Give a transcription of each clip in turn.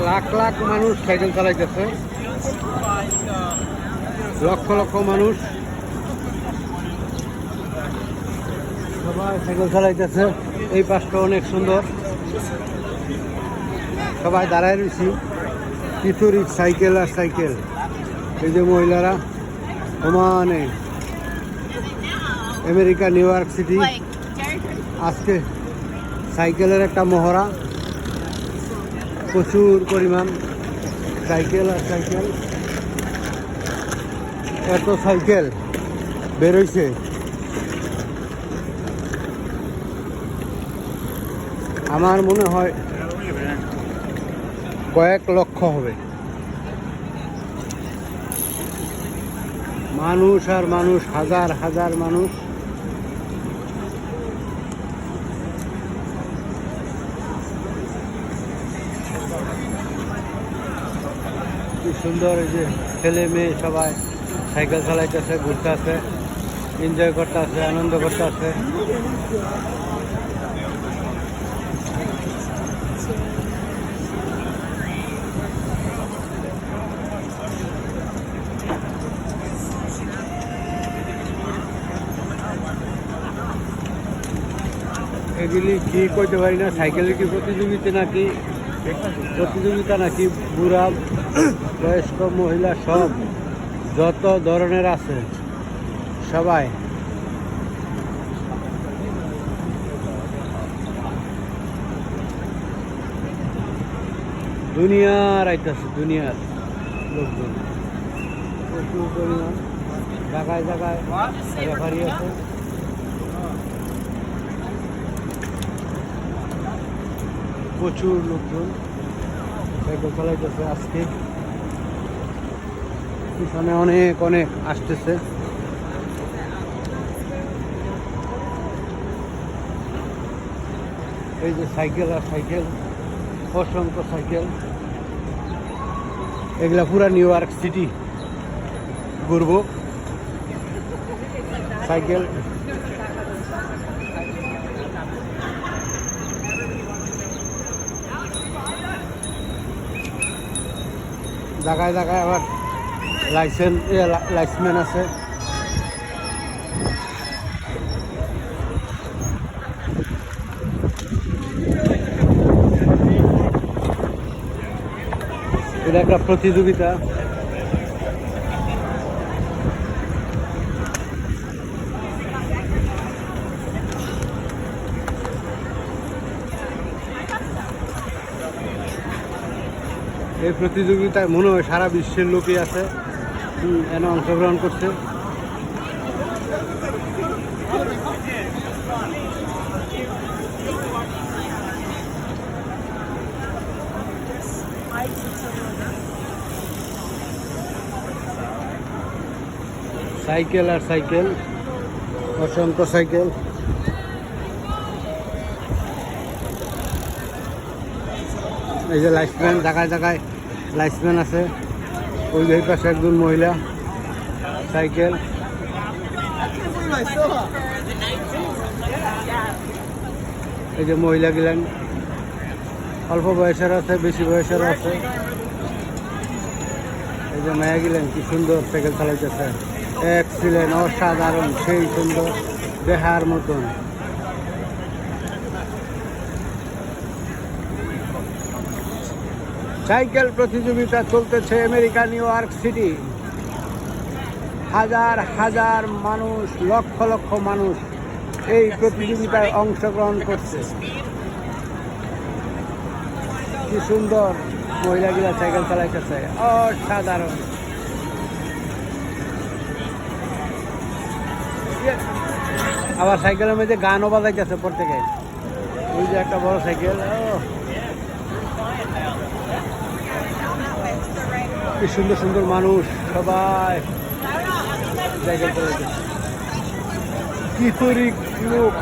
লাখ লাখ মানুষ সাইকেল চালাইতেছে, লক্ষ লক্ষ মানুষ সবাই সাইকেল চালাইতেছে। এই পাশটা অনেক সুন্দর, সবাই দাঁড়ায় রয়েছি, কিছু সাইকেল আর সাইকেল। এই যে মহিলারা সমানে আমেরিকা নিউ ইয়র্ক সিটি, আজকে সাইকেলের একটা মহড়া, প্রচুর পরিমাণ সাইকেল আর সাইকেল। এত সাইকেল বেরোইছে, আমার মনে হয় কয়েক লক্ষ হবে। মানুষ আর মানুষ, হাজার হাজার মানুষ। কি সুন্দর, এই যে ছেলে মেয়ে সবাই সাইকেল চালাইতেছে, ঘুরতে আছে, এনজয় করতে আছে, আনন্দ করতে আছে। এগুলি কি করতে পারি না, সাইকেলের কি প্রতিযোগিতা নাকি বুড়া বয়স্ক মহিলা সব যত ধরনের আছে সবাই। দুনিয়ার আইতেছে, দুনিয়ার লোকজন প্রচুর পরিমাণ, জায়গায় জায়গায় রেফারি আছে। প্রচুর লোকজন সাইকেল চালাইতেছে আজকে, পিছনে অনেক অনেক আসতেছে। এই যে সাইকেল আর সাইকেল, অসংখ্য সাইকেল। এগুলা পুরা নিউ ইয়র্ক সিটি ঘুরবো সাইকেল। জায়গায় জায়গায় আবার লাইসম্যান আছে। এটা একটা প্রতিযোগিতা। এই প্রতিযোগিতায় মনে হয় সারা বিশ্বের লোকই আছে, এনে অংশগ্রহণ করছে। সাইকেল আর সাইকেল, অসংখ্য সাইকেল। এই যে লাইসম্যান, জায়গায় জায়গায় লাইসম্যান আছে। ওই যে পাশে একজন মহিলা, সাইকেল। এই যে মহিলা গেলেন, অল্প বয়সের আছে, বেশি বয়সের আছে। এই যে মায়া গেলেন, কি সুন্দর সাইকেল চালাইতেছে, এক্সিলেন্ট, অসাধারণ, সেই সুন্দর, দেখার মতন। সাইকেল প্রতিযোগিতা চলতেছে আমেরিকা নিউ ইয়র্ক সিটি। হাজার হাজার মানুষ, লক্ষ লক্ষ মানুষ এই প্রতিযোগিতায় অংশগ্রহণ করছে। কি সুন্দর মহিলাগুলা সাইকেল চালাইতেছে, অসাধারণ। আবার সাইকেলের মধ্যে গানও বাজাইতেছে প্রত্যেকে। ওই যে একটা বড় সাইকেল, কি সুন্দর সুন্দর মানুষ, সবাই সাইকেল চালাইতেছে। কিছু লোক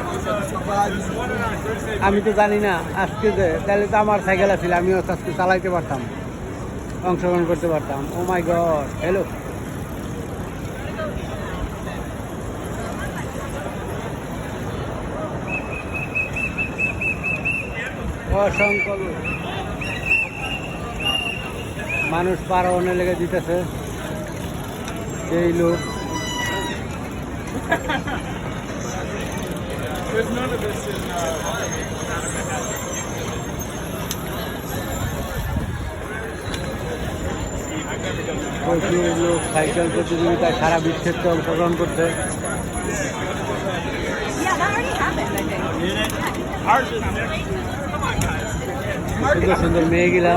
আমি তো জানি না, আজকে যে তাহলে তো আমার সাইকেল আছিল, আমিও আজকে চালাইতে পারতাম, অংশগ্রহণ করতে পারতাম। ও মাই গড, হ্যালো। অসংখ্য লোক। মানুষ পারাওয়ানে লেগে দিতেছে সেই লোক। প্রচুর লোক সাইকেল প্রতিযোগিতায় সারা বিশ্বের তো অংশগ্রহণ করছে। সুন্দর সুন্দর মেয়েগুলা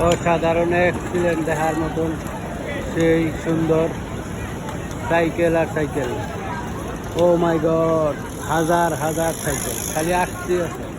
অসাধারণ এক্সিলেন্ট দেখার মতন, সেই সুন্দর সাইকেল আর সাইকেল। ও মাই গড, হাজার হাজার সাইকেল খালি আসতে আছে।